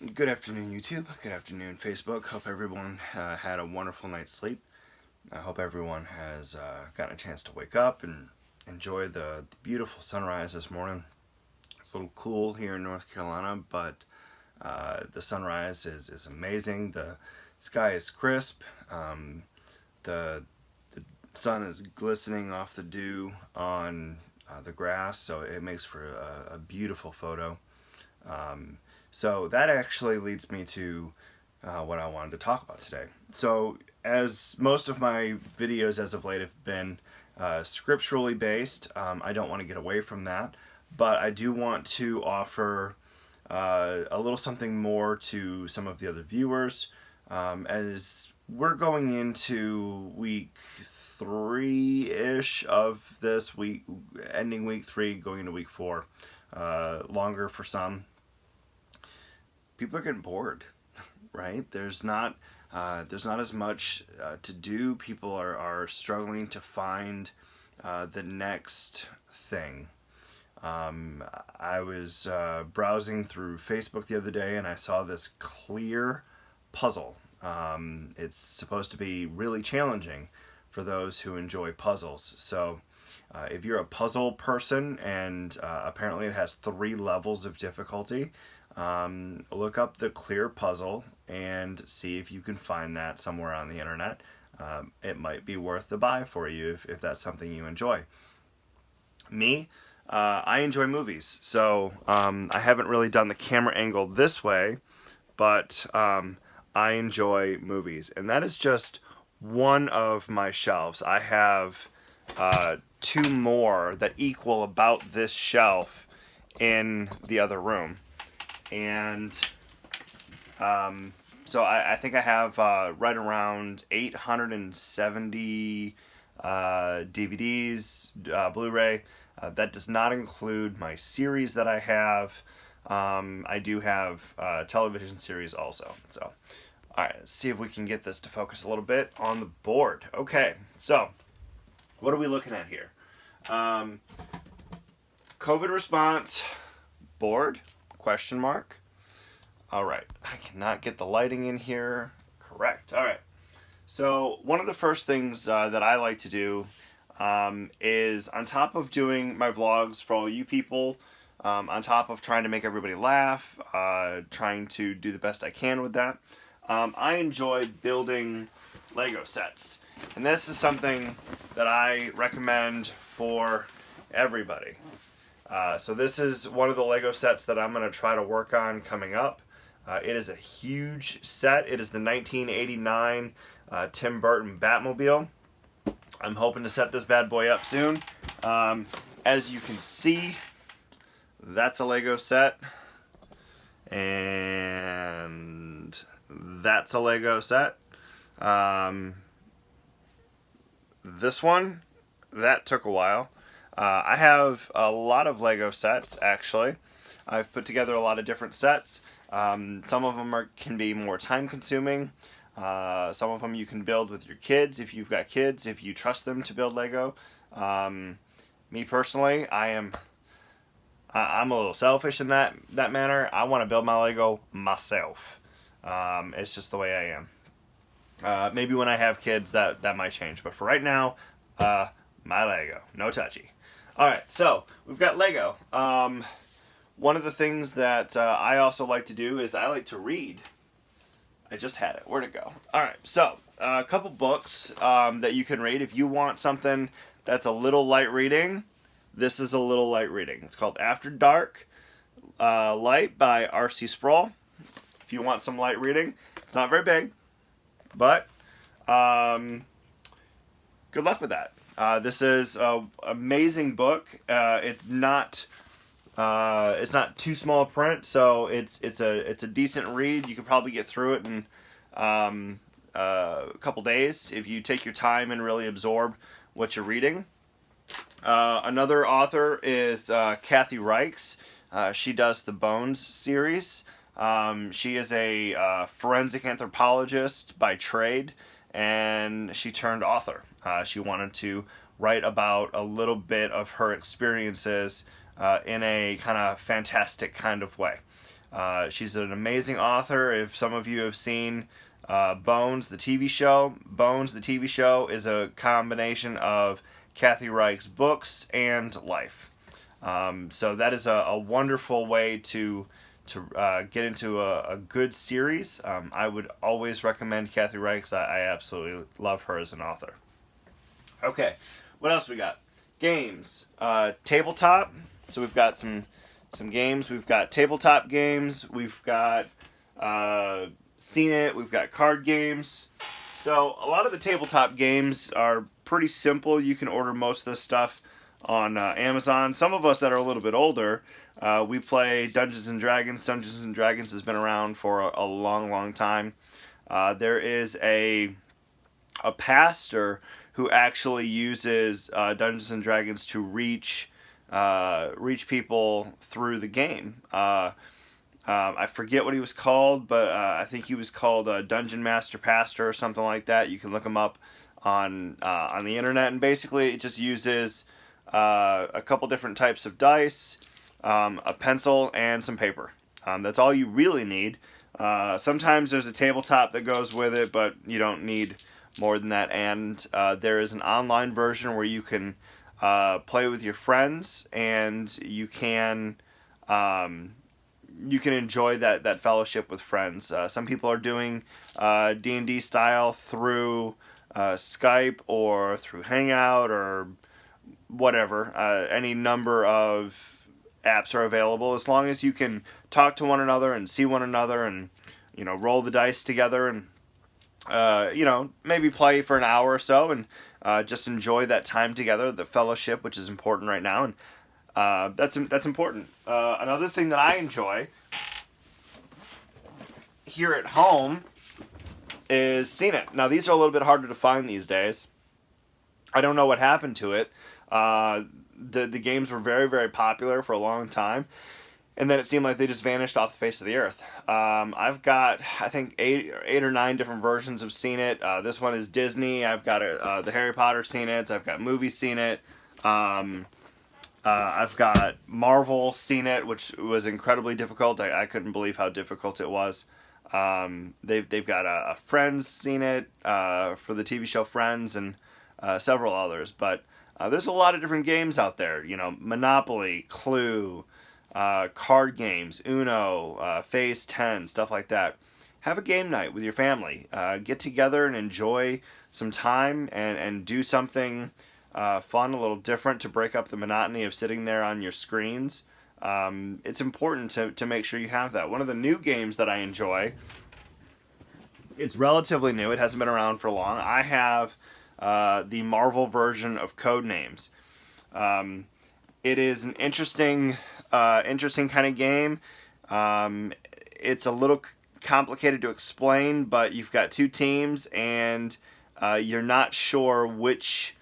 Good afternoon, YouTube. Good afternoon, Facebook. Hope everyone had a wonderful night's sleep. I hope everyone has gotten a chance to wake up and enjoy the beautiful sunrise this morning. It's a little cool here in North Carolina, but the sunrise is amazing. The sky is crisp. The sun is glistening off the dew on the grass, so it makes for a beautiful photo. So that actually leads me to what I wanted to talk about today. So, as most of my videos as of late have been scripturally based, I don't want to get away from that, but I do want to offer a little something more to some of the other viewers as we're going into week 3-ish of this week, ending week 3, going into week 4, longer for some. People are getting bored, right? There's not as much to do. People are struggling to find the next thing. I was browsing through Facebook the other day and I saw this clear puzzle. It's supposed to be really challenging for those who enjoy puzzles. So if you're a puzzle person, and apparently it has 3 levels of difficulty, look up the clear puzzle and see if you can find that somewhere on the internet. It might be worth the buy for you if that's something you enjoy. Me, I enjoy movies, so I haven't really done the camera angle this way, but I enjoy movies, and that is just one of my shelves. I have 2 more that equal about this shelf in the other room. And so I think I have right around 870 DVDs, Blu-ray. That does not include my series that I have. I do have television series also. So, all right, let's see if we can get this to focus a little bit on the board. Okay, so what are we looking at here? COVID response, board? Question mark. All right, I cannot get the lighting in here. Correct. All right. So one of the first things that I like to do is, on top of doing my vlogs for all you people, on top of trying to make everybody laugh, trying to do the best I can with that, I enjoy building Lego sets. And this is something that I recommend for everybody. So this is one of the Lego sets that I'm going to try to work on coming up. It is a huge set. It is the 1989 Tim Burton Batmobile. I'm hoping to set this bad boy up soon. As you can see, that's a Lego set. And that's a Lego set. This one, that took a while. I have a lot of Lego sets, actually. I've put together a lot of different sets. Some of them can be more time consuming. Some of them you can build with your kids if you've got kids, if you trust them to build Lego. Me personally, I'm a little selfish in that manner. I want to build my Lego myself. It's just the way I am. Maybe when I have kids that might change, but for right now, my Lego, no touchy. All right, so we've got Lego. One of the things that I also like to do is I like to read. I just had it. Where'd it go? All right, so a couple books that you can read. If you want something that's a little light reading, this is a little light reading. It's called After Dark Light by R.C. Sproul. If you want some light reading, it's not very big, but good luck with that. This is an amazing book. It's not too small print, so it's a decent read. You could probably get through it in a couple days if you take your time and really absorb what you're reading. Another author is Kathy Reichs. She does the Bones series. She is a forensic anthropologist by trade, and she turned author. She wanted to write about a little bit of her experiences in a kind of fantastic kind of way. She's an amazing author. If some of you have seen Bones, the TV show, Bones, the TV show, is a combination of Kathy Reich's books and life. So that is a wonderful way to get into a good series. I would always recommend Kathy Reich's. I absolutely love her as an author. Okay, what else we got? Games. Tabletop. So we've got some games. We've got tabletop games. We've got Seen It. We've got card games. So a lot of the tabletop games are pretty simple. You can order most of this stuff on Amazon. Some of us that are a little bit older, we play Dungeons and Dragons. Dungeons and Dragons has been around for a long, long time. There is a pastor who actually uses Dungeons and Dragons to reach people through the game. I forget what he was called, but I think he was called Dungeon Master Pastor or something like that. You can look him up on the internet, and basically it just uses a couple different types of dice, a pencil, and some paper. That's all you really need. Sometimes there's a tabletop that goes with it, but you don't need more than that. And there is an online version where you can play with your friends, and you can enjoy that fellowship with friends. Some people are doing D&D style through Skype or through Hangout or whatever. Any number of apps are available, as long as you can talk to one another and see one another and roll the dice together and maybe play for an hour or so and just enjoy that time together, the fellowship, which is important right now. And that's important. Another thing that I enjoy here at home is Seen It. Now, these are a little bit harder to find these days. I don't know what happened to it. The games were very, very popular for a long time, and then it seemed like they just vanished off the face of the earth. I've got, I think, eight or nine different versions of Seen It. This one is Disney. I've got the Harry Potter Seen It. I've got movie Seen It. I've got Marvel Seen It, which was incredibly difficult. I couldn't believe how difficult it was. They've got a Friends Seen It for the TV show Friends, and several others. But there's a lot of different games out there. Monopoly, Clue, card games, Uno, Phase 10, stuff like that. Have a game night with your family. Get together and enjoy some time and do something fun, a little different, to break up the monotony of sitting there on your screens. It's important to make sure you have that. One of the new games that I enjoy, it's relatively new. It hasn't been around for long. I have the Marvel version of Codenames. It is an interesting kind of game. It's a little complicated to explain, but you've got two teams, and you're not sure which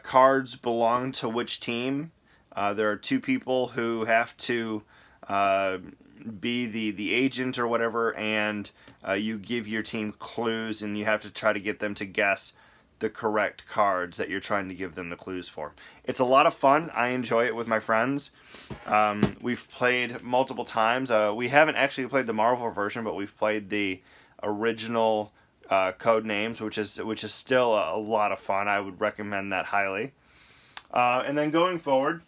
cards belong to which team. There are two people who have to be the agent or whatever, and you give your team clues, and you have to try to get them to guess the correct cards that you're trying to give them the clues for. It's a lot of fun. I enjoy it with my friends. We've played multiple times. We haven't actually played the Marvel version, but we've played the original Codenames, which is still a lot of fun. I would recommend that highly. And then going forward,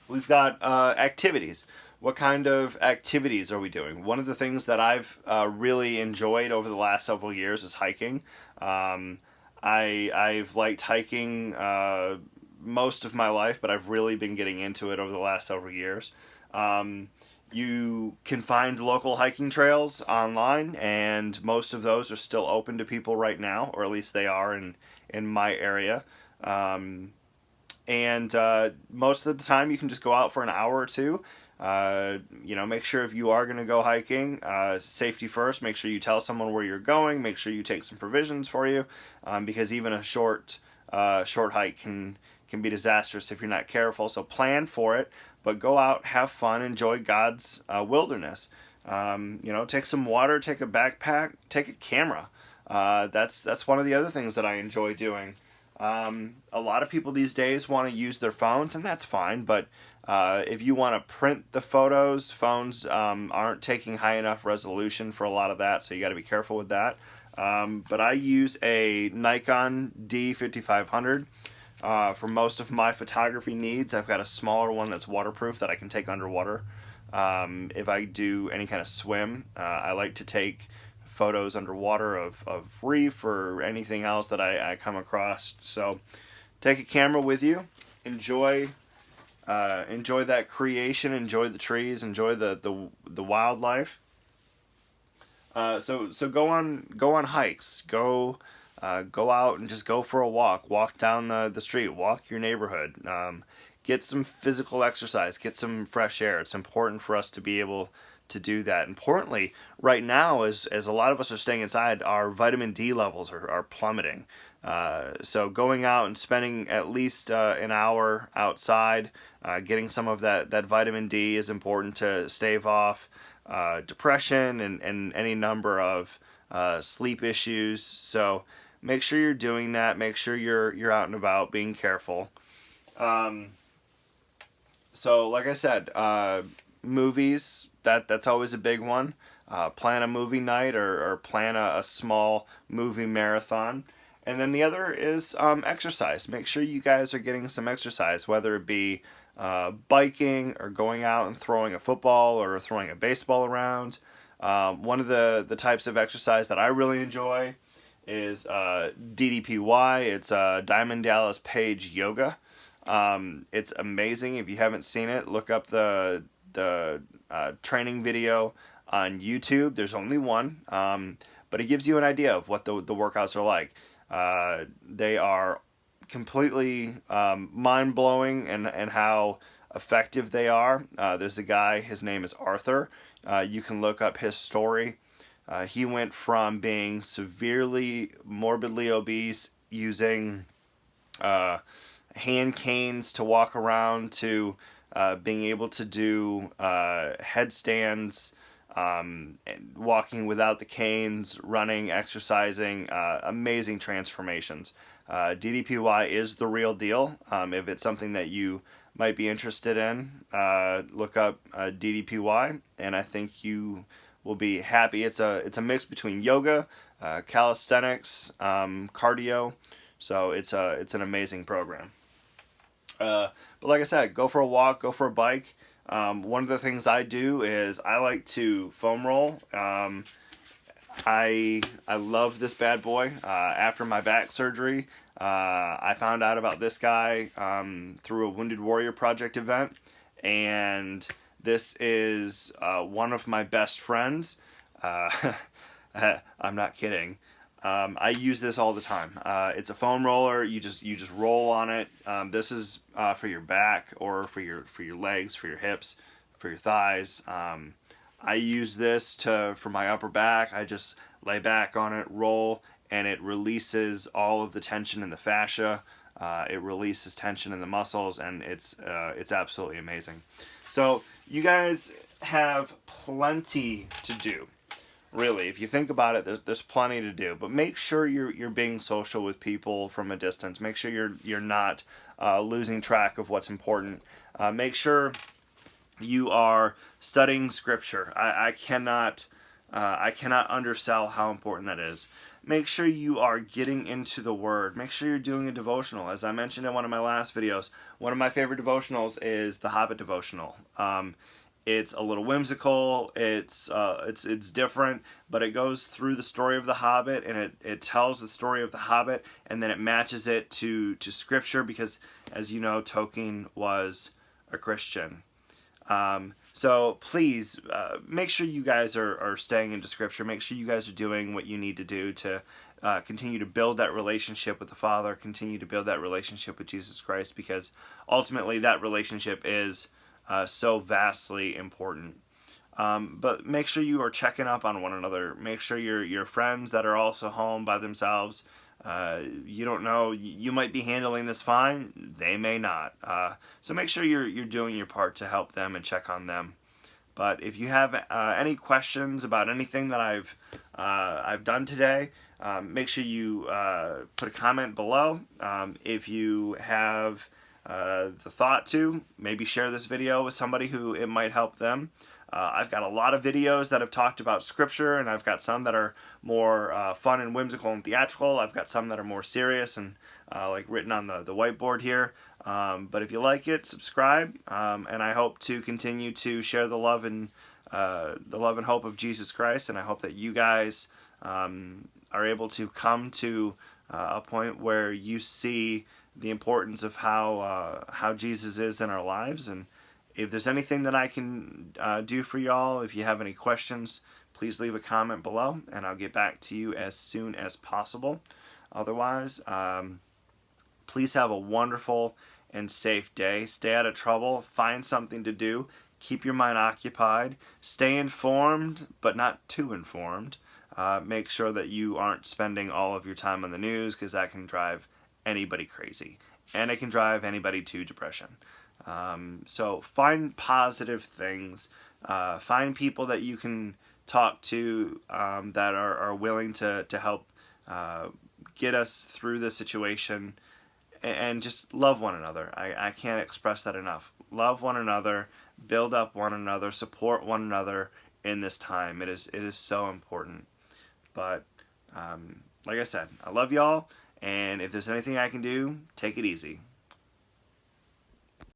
we've got activities. What kind of activities are we doing? One of the things that I've really enjoyed over the last several years is hiking. I've liked hiking most of my life, but I've really been getting into it over the last several years. You can find local hiking trails online, and most of those are still open to people right now, or at least they are in my area. And most of the time you can just go out for an hour or two. Make sure if you are going to go hiking, safety first, make sure you tell someone where you're going, make sure you take some provisions for you, because even a short hike can be disastrous if you're not careful. So plan for it, but go out, have fun, enjoy God's wilderness. Take some water, take a backpack, take a camera. That's one of the other things that I enjoy doing. A lot of people these days want to use their phones, and that's fine, but if you want to print the photos, phones aren't taking high enough resolution for a lot of that, so you got to be careful with that. But I use a Nikon D5500 for most of my photography needs. I've got a smaller one that's waterproof that I can take underwater. If I do any kind of swim, I like to take photos underwater of reef or anything else that I come across. So take a camera with you, enjoy that creation, enjoy the trees, enjoy the wildlife. So go on hikes, go out and just go for a walk down the street, walk your neighborhood, get some physical exercise, get some fresh air. It's important for us to be able to do that. Importantly, right now, as a lot of us are staying inside, our vitamin D levels are plummeting. So going out and spending at least an hour outside, getting some of that vitamin D is important to stave off depression and any number of sleep issues. So make sure you're doing that. Make sure you're out and about, being careful. So like I said, movies, that's always a big one. Plan a movie night or plan a small movie marathon. And then the other is exercise. Make sure you guys are getting some exercise, whether it be biking or going out and throwing a football or throwing a baseball around. One of the types of exercise that I really enjoy is DDPY. It's Diamond Dallas Page Yoga. It's amazing. If you haven't seen it, look up the training video on YouTube. There's only one, but it gives you an idea of what the workouts are like. They are completely mind-blowing and how effective they are. There's a guy, his name is Arthur. You can look up his story. He went from being severely morbidly obese, using hand canes to walk around, to being able to do headstands, walking without the canes, running, exercising, amazing transformations. DDPY is the real deal. If it's something that you might be interested in, look up DDPY, and I think you will be happy. It's a mix between yoga, calisthenics, cardio, so it's an amazing program. But like I said, go for a walk, go for a bike. One of the things I do is I like to foam roll. I love this bad boy. After my back surgery, I found out about this guy through a Wounded Warrior Project event, and this is one of my best friends. I'm not kidding. I use this all the time. It's a foam roller. You just roll on it. This is for your back or for your legs, for your hips, for your thighs. I use this for my upper back. I just lay back on it, roll, and it releases all of the tension in the fascia. It releases tension in the muscles, and it's absolutely amazing. So you guys have plenty to do. Really, if you think about it, there's plenty to do. But make sure you're being social with people from a distance. Make sure you're not losing track of what's important. Make sure you are studying Scripture. I cannot undersell how important that is. Make sure you are getting into the Word. Make sure you're doing a devotional. As I mentioned in one of my last videos, one of my favorite devotionals is the Hobbit devotional. It's a little whimsical, it's different, but it goes through the story of the Hobbit, and it tells the story of the Hobbit, and then it matches it to Scripture, because, as you know, Tolkien was a Christian. So please, make sure you guys are staying into Scripture. Make sure you guys are doing what you need to do to continue to build that relationship with the Father, continue to build that relationship with Jesus Christ, because ultimately that relationship is so vastly important. But make sure you are checking up on one another. Make sure your friends that are also home by themselves, you don't know, you might be handling this fine, they may not. So make sure you're doing your part to help them and check on them. But if you have any questions about anything that I've I've done today. Make sure you put a comment below. If you have the thought to, maybe share this video with somebody who it might help them. I've got a lot of videos that have talked about scripture, and I've got some that are more fun and whimsical and theatrical. I've got some that are more serious and like written on the whiteboard here. But if you like it, subscribe, and I hope to continue to share the love and hope of Jesus Christ. And I hope that you guys are able to come to a point where you see the importance of how Jesus is in our lives. And if there's anything that I can do for y'all, if you have any questions, please leave a comment below, and I'll get back to you as soon as possible. Otherwise, please have a wonderful and safe day. Stay out of trouble. Find something to do. Keep your mind occupied. Stay informed, but not too informed. Make sure that you aren't spending all of your time on the news, because that can drive anybody crazy, and it can drive anybody to depression. So find positive things. Find people that you can talk to that are willing to help get us through the situation, and just love one another. I can't express that enough. Love one another, build up one another, support one another in this time. It is so important. But like I said, I love y'all, and if there's anything I can do, take it easy.